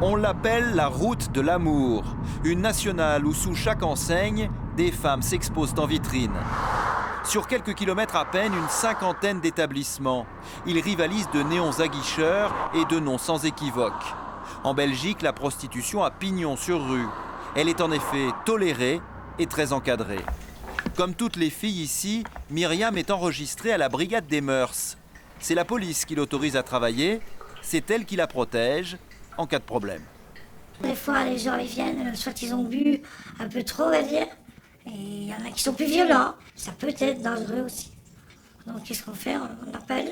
On l'appelle la route de l'amour, une nationale où sous chaque enseigne, des femmes s'exposent en vitrine. Sur quelques kilomètres à peine, une cinquantaine d'établissements. Ils rivalisent de néons aguicheurs et de noms sans équivoque. En Belgique, la prostitution a pignon sur rue. Elle est en effet tolérée et très encadrée. Comme toutes les filles ici, Myriam est enregistrée à la brigade des mœurs. C'est la police qui l'autorise à travailler, c'est elle qui la protège en cas de problème. Des fois, les gens ils viennent, soit ils ont bu un peu trop, on va dire, et il y en a qui sont plus violents. Ça peut être dangereux aussi. Donc, qu'est-ce qu'on fait? On appelle,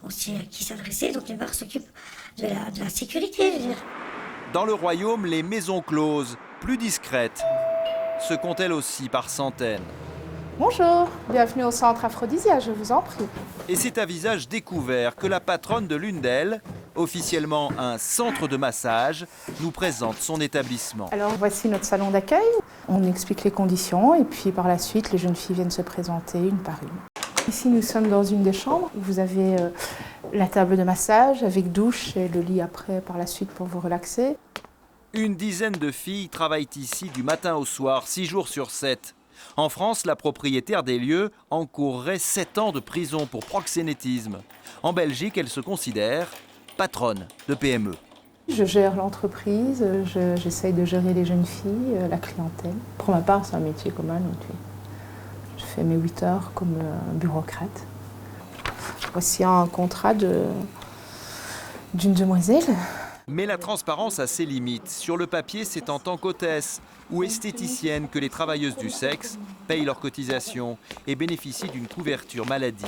on sait à qui s'adresser, donc les mœurs s'occupent de la sécurité, je veux dire. Dans le royaume, les maisons closes, plus discrètes, se comptent elles aussi par centaines. Bonjour, bienvenue au centre Aphrodisia, je vous en prie. Et c'est à visage découvert que la patronne de l'une d'elles, officiellement un centre de massage, nous présente son établissement. Alors voici notre salon d'accueil. On explique les conditions et puis par la suite, les jeunes filles viennent se présenter une par une. Ici, nous sommes dans une des chambres. Vous avez la table de massage avec douche et le lit après par la suite pour vous relaxer. Une dizaine de filles travaillent ici du matin au soir, 6 jours sur 7. En France, la propriétaire des lieux encourrait 7 ans de prison pour proxénétisme. En Belgique, elle se considère patronne de PME. Je gère l'entreprise, j'essaye de gérer les jeunes filles, la clientèle. Pour ma part, c'est un métier comme un autre. Je fais mes 8 heures comme un bureaucrate. Voici un contrat d'une demoiselle. Mais la transparence a ses limites. Sur le papier, c'est en tant qu'hôtesse ou esthéticienne que les travailleuses du sexe payent leurs cotisations et bénéficient d'une couverture maladie.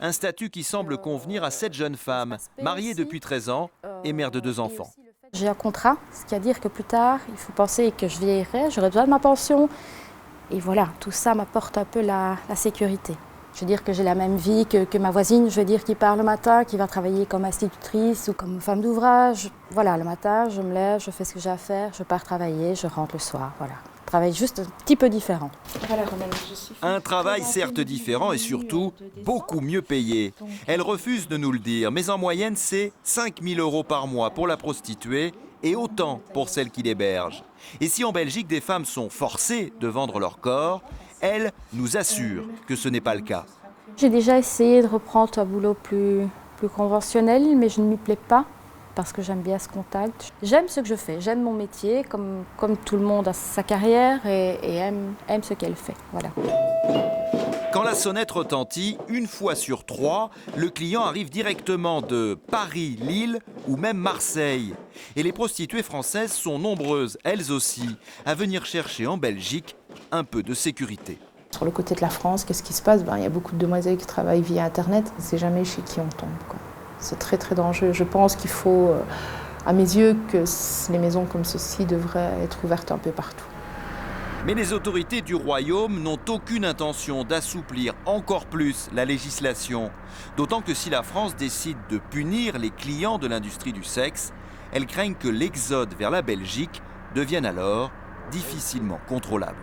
Un statut qui semble convenir à cette jeune femme, mariée depuis 13 ans et mère de 2 enfants. J'ai un contrat, ce qui veut dire que plus tard, il faut penser que je vieillirai, j'aurai besoin de ma pension. Et voilà, tout ça m'apporte un peu la sécurité. Je veux dire que j'ai la même vie que ma voisine, je veux dire, qui part le matin, qui va travailler comme institutrice ou comme femme d'ouvrage. Voilà, le matin, je me lève, je fais ce que j'ai à faire, je pars travailler, je rentre le soir, voilà. Travail juste un petit peu différent. Voilà, Romaine, je suis... Un travail certes différent et surtout beaucoup mieux payé. Elle refuse de nous le dire, mais en moyenne, c'est 5 000 € par mois pour la prostituée et autant pour celle qui l'héberge. Et si en Belgique, des femmes sont forcées de vendre leur corps, elle nous assure que ce n'est pas le cas. J'ai déjà essayé de reprendre un boulot plus conventionnel, mais je ne m'y plais pas parce que j'aime bien ce contact. J'aime ce que je fais, j'aime mon métier, comme tout le monde a sa carrière et aime ce qu'elle fait. Voilà. Quand la sonnette retentit, 1 fois sur 3, le client arrive directement de Paris, Lille ou même Marseille. Et les prostituées françaises sont nombreuses, elles aussi, à venir chercher en Belgique un peu de sécurité. Sur le côté de la France, qu'est-ce qui se passe? Il y a beaucoup de demoiselles qui travaillent via Internet. On ne sait jamais chez qui on tombe, quoi. C'est très très dangereux. Je pense qu'il faut, à mes yeux, que les maisons comme ceci devraient être ouvertes un peu partout. Mais les autorités du royaume n'ont aucune intention d'assouplir encore plus la législation. D'autant que si la France décide de punir les clients de l'industrie du sexe, elles craignent que l'exode vers la Belgique devienne alors difficilement contrôlable.